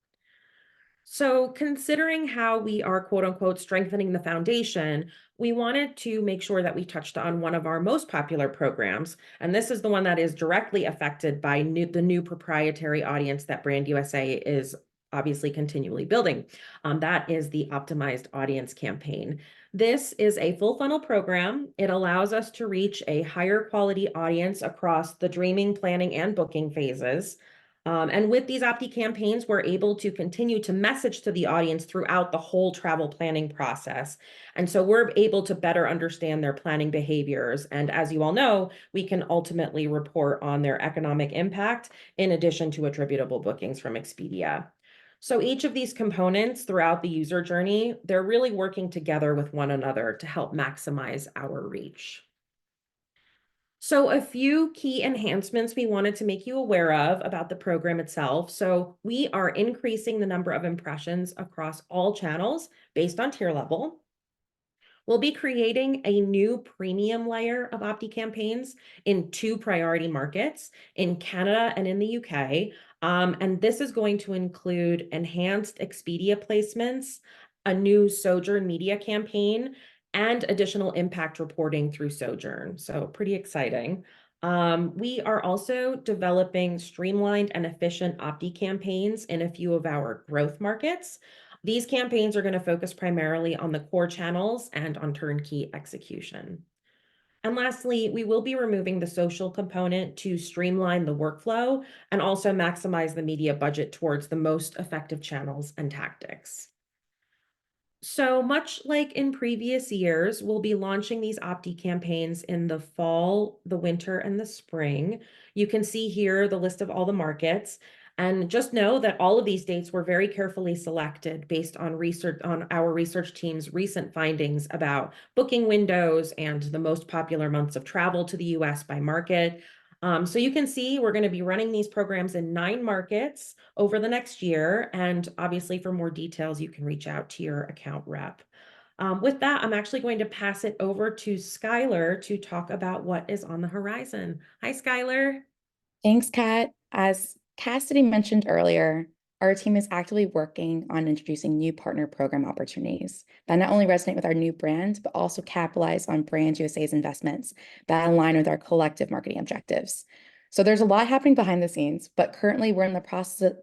S5: So considering how we are, quote unquote, strengthening the foundation, we wanted to make sure that we touched on one of our most popular programs. And this is the one that is directly affected by the new proprietary audience that Brand USA is obviously continually building. That is the Optimized Audience campaign. This is a full funnel program. It allows us to reach a higher quality audience across the dreaming, planning, and booking phases. And with these Opti campaigns, we're able to continue to message to the audience throughout the whole travel planning process. And so we're able to better understand their planning behaviors. And as you all know, we can ultimately report on their economic impact in addition to attributable bookings from Expedia. So each of these components throughout the user journey, they're really working together with one another to help maximize our reach. So a few key enhancements we wanted to make you aware of about the program itself. So we are increasing the number of impressions across all channels based on tier level. We'll be creating a new premium layer of Opti campaigns in 2 priority markets, in Canada and in the UK. And this is going to include enhanced Expedia placements, a new Sojourn media campaign, and additional impact reporting through Sojourn. So pretty exciting. We are also developing streamlined and efficient Opti campaigns in a few of our growth markets. These campaigns are going to focus primarily on the core channels and on turnkey execution. And lastly, we will be removing the social component to streamline the workflow and also maximize the media budget towards the most effective channels and tactics. So much like in previous years, we'll be launching these Opti campaigns in the fall, the winter, and the spring. You can see here the list of all the markets. And just know that all of these dates were very carefully selected based on research on our research team's recent findings about booking windows and the most popular months of travel to the US by market. So you can see we're going to be running these programs in 9 markets over the next year. And obviously for more details, you can reach out to your account rep. With that, I'm actually going to pass it over to Skylar to talk about what is on the horizon. Hi, Skylar.
S6: Thanks, Kat. As Cassidy mentioned earlier, our team is actively working on introducing new partner program opportunities that not only resonate with our new brand, but also capitalize on Brands USA's investments that align with our collective marketing objectives. So there's a lot happening behind the scenes, but currently we're in the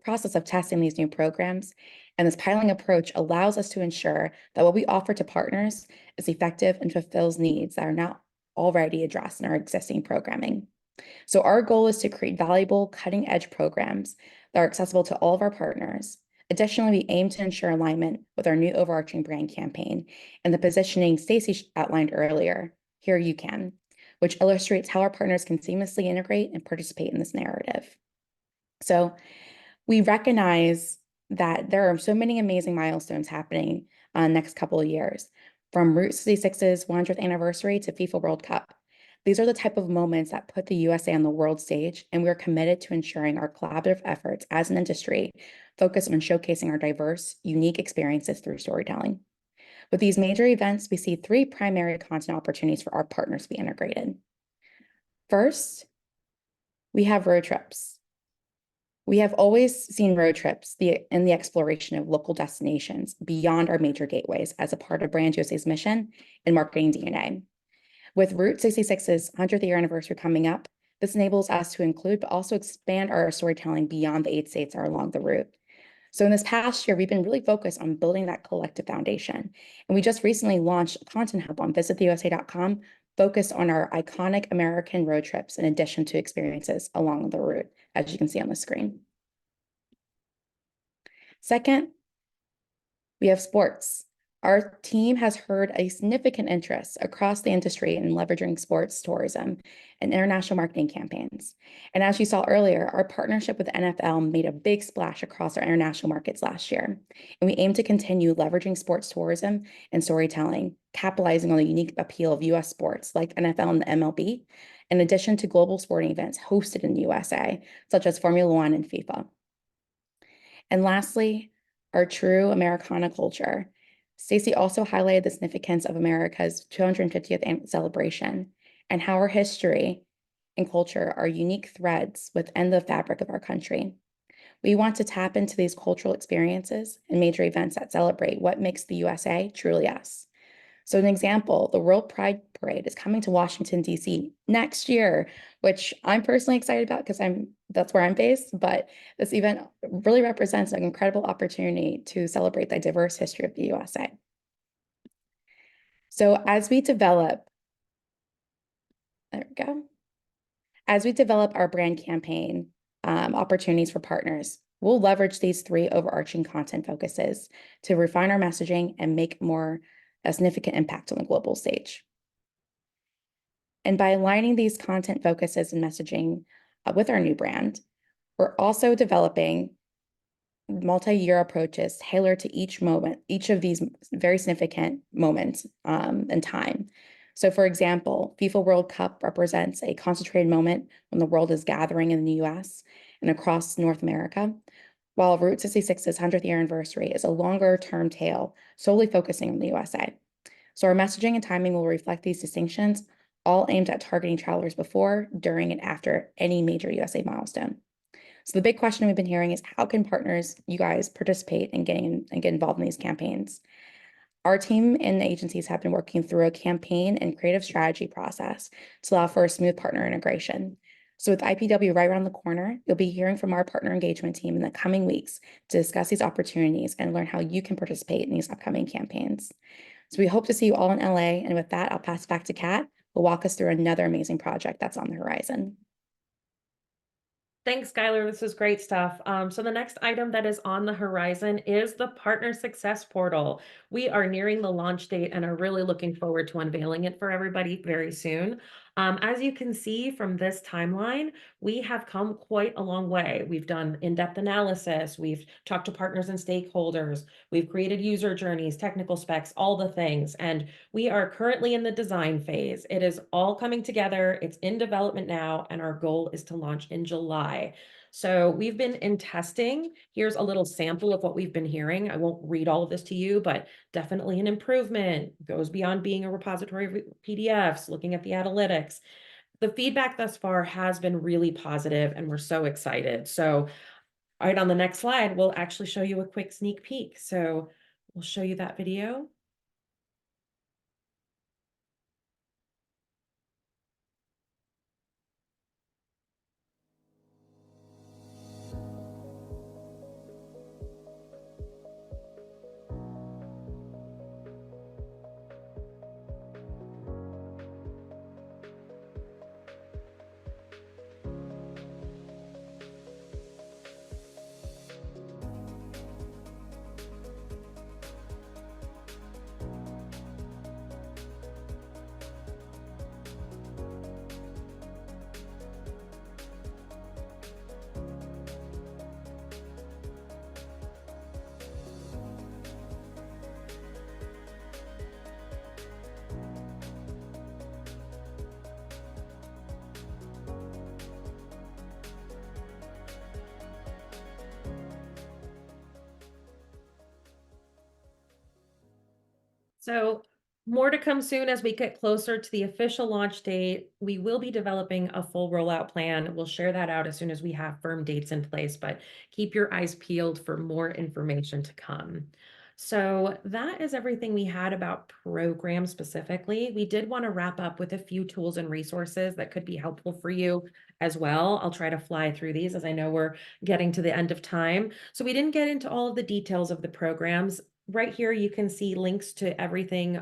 S6: process of testing these new programs. And this piloting approach allows us to ensure that what we offer to partners is effective and fulfills needs that are not already addressed in our existing programming. So our goal is to create valuable, cutting-edge programs that are accessible to all of our partners. Additionally, we aim to ensure alignment with our new overarching brand campaign and the positioning Stacey outlined earlier, Here You Can, which illustrates how our partners can seamlessly integrate and participate in this narrative. So we recognize that there are so many amazing milestones happening next couple of years, from Route 66's 100th anniversary to FIFA World Cup. These are the type of moments that put the USA on the world stage, and we're committed to ensuring our collaborative efforts as an industry focus on showcasing our diverse, unique experiences through storytelling. With these major events, we see 3 primary content opportunities for our partners to be integrated. First, we have road trips. We have always seen road trips in the exploration of local destinations beyond our major gateways as a part of Brands USA's mission and marketing DNA. With Route 66's 100th year anniversary coming up, this enables us to include but also expand our storytelling beyond the 8 states that are along the route. So in this past year, we've been really focused on building that collective foundation. And we just recently launched a content hub on visittheusa.com focused on our iconic American road trips in addition to experiences along the route, as you can see on the screen. Second, we have sports. Our team has heard a significant interest across the industry in leveraging sports tourism and international marketing campaigns. And as you saw earlier, our partnership with NFL made a big splash across our international markets last year. And we aim to continue leveraging sports tourism and storytelling, capitalizing on the unique appeal of US sports like NFL and the MLB, in addition to global sporting events hosted in the USA, such as Formula One and FIFA. And lastly, our true Americana culture. Stacey also highlighted the significance of America's 250th celebration and how our history and culture are unique threads within the fabric of our country. We want to tap into these cultural experiences and major events that celebrate what makes the USA truly us. So an example, the World Pride Parade is coming to Washington, D.C. next year, which I'm personally excited about because that's where I'm based, but this event really represents an incredible opportunity to celebrate the diverse history of the USA. So as we develop our brand campaign, opportunities for partners. We'll leverage these three overarching content focuses to refine our messaging and make a significant impact on the global stage. And by aligning these content focuses and messaging with our new brand, we're also developing multi-year approaches tailored to each moment, each of these very significant moments in time. So for example, FIFA World Cup represents a concentrated moment when the world is gathering in the US and across North America, while Route 66's 100th year anniversary is a longer term tale solely focusing on the USA. So our messaging and timing will reflect these distinctions, all aimed at targeting travelers before, during, and after any major USA milestone. So the big question we've been hearing is, how can partners, you guys, participate in get involved in these campaigns? Our team and the agencies have been working through a campaign and creative strategy process to allow for a smooth partner integration. So with IPW right around the corner, you'll be hearing from our partner engagement team in the coming weeks to discuss these opportunities and learn how you can participate in these upcoming campaigns. So we hope to see you all in LA. And with that, I'll pass it back to Kat, who will walk us through another amazing project that's on the horizon.
S5: Thanks, Skylar. This is great stuff. So the next item that is on the horizon is the Partner Success Portal. We are nearing the launch date and are really looking forward to unveiling it for everybody very soon. As you can see from this timeline, we have come quite a long way. We've done in-depth analysis. We've talked to partners and stakeholders. We've created user journeys, technical specs, all the things. And we are currently in the design phase. It is all coming together. It's in development now, and our goal is to launch in July. So we've been in testing. Here's a little sample of what we've been hearing. I won't read all of this to you, but definitely an improvement. Goes beyond being a repository of PDFs, looking at the analytics. The feedback thus far has been really positive, and we're so excited. So all right, on the next slide, we'll actually show you a quick sneak peek. So we'll show you that video. So more to come soon as we get closer to the official launch date. We will be developing a full rollout plan. We'll share that out as soon as we have firm dates in place, but keep your eyes peeled for more information to come. So that is everything we had about programs specifically. We did want to wrap up with a few tools and resources that could be helpful for you as well. I'll try to fly through these as I know we're getting to the end of time. So we didn't get into all of the details of the programs. Right here, you can see links to everything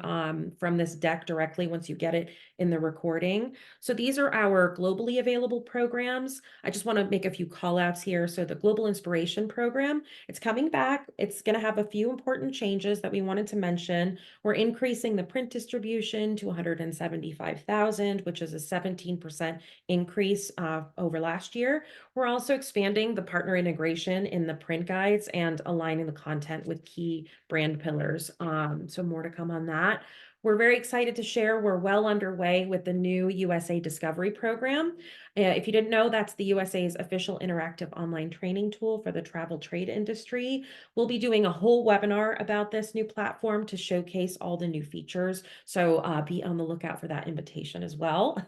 S5: from this deck directly once you get it in the recording. So these are our globally available programs. I just want to make a few call outs here. So the Global Inspiration Program, it's coming back. It's going to have a few important changes that we wanted to mention. We're increasing the print distribution to 175,000, which is a 17% increase over last year. We're also expanding the partner integration in the print guides and aligning the content with key brand pillars. So more to come on that. We're very excited to share we're well underway with the new USA Discovery program. If you didn't know, that's the USA's official interactive online training tool for the travel trade industry. We'll be doing a whole webinar about this new platform to showcase all the new features. So be on the lookout for that invitation as well.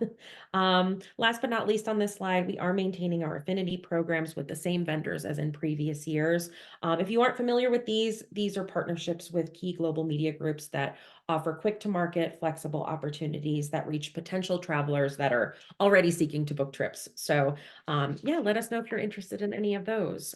S5: Last but not least on this slide, we are maintaining our affinity programs with the same vendors as in previous years. If you aren't familiar with these are partnerships with key global media groups that offer quick to market, flexible opportunities that reach potential travelers that are already seeking to book trips. So yeah, let us know if you're interested in any of those.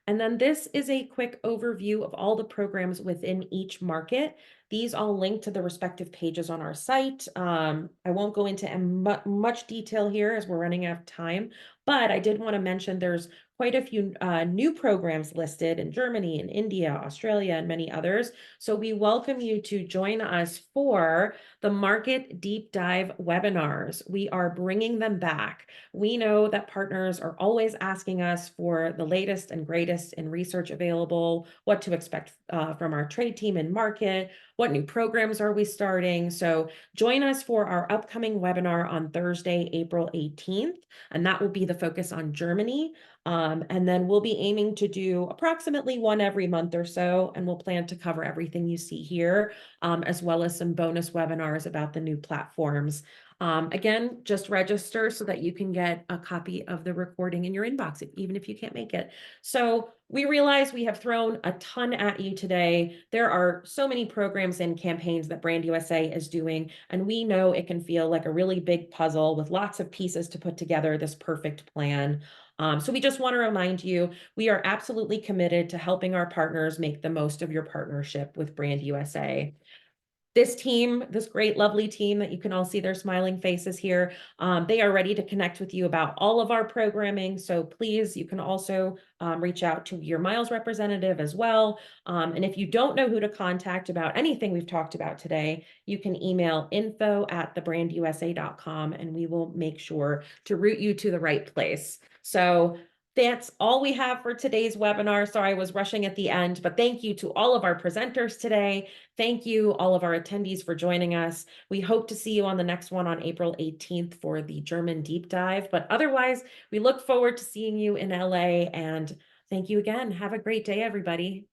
S5: And then this is a quick overview of all the programs within each market. These all link to the respective pages on our site. I won't go into much detail here as we're running out of time, but I did want to mention there's quite a few new programs listed in Germany and India, Australia, and many others. So we welcome you to join us for the Market Deep Dive webinars. We are bringing them back. We know that partners are always asking us for the latest and greatest in research available, what to expect from our trade team in market, what new programs are we starting. So join us for our upcoming webinar on Thursday, April 18th, and that will be the focus on Germany. And then we'll be aiming to do approximately one every month or so, and we'll plan to cover everything you see here, as well as some bonus webinars about the new platforms. Again, just register so that you can get a copy of the recording in your inbox, even if you can't make it. So we realize we have thrown a ton at you today. There are so many programs and campaigns that Brand USA is doing, and we know it can feel like a really big puzzle with lots of pieces to put together this perfect plan. So we just want to remind you, we are absolutely committed to helping our partners make the most of your partnership with Brand USA. This team, this great, lovely team that you can all see their smiling faces here, they are ready to connect with you about all of our programming. So please, you can also reach out to your Miles representative as well. And if you don't know who to contact about anything we've talked about today, you can email info@thebrandusa.com and we will make sure to route you to the right place. So that's all we have for today's webinar. Sorry, I was rushing at the end, but thank you to all of our presenters today. Thank you, all of our attendees, for joining us. We hope to see you on the next one on April 18th for the German deep dive. But otherwise, we look forward to seeing you in LA. And thank you again. Have a great day, everybody.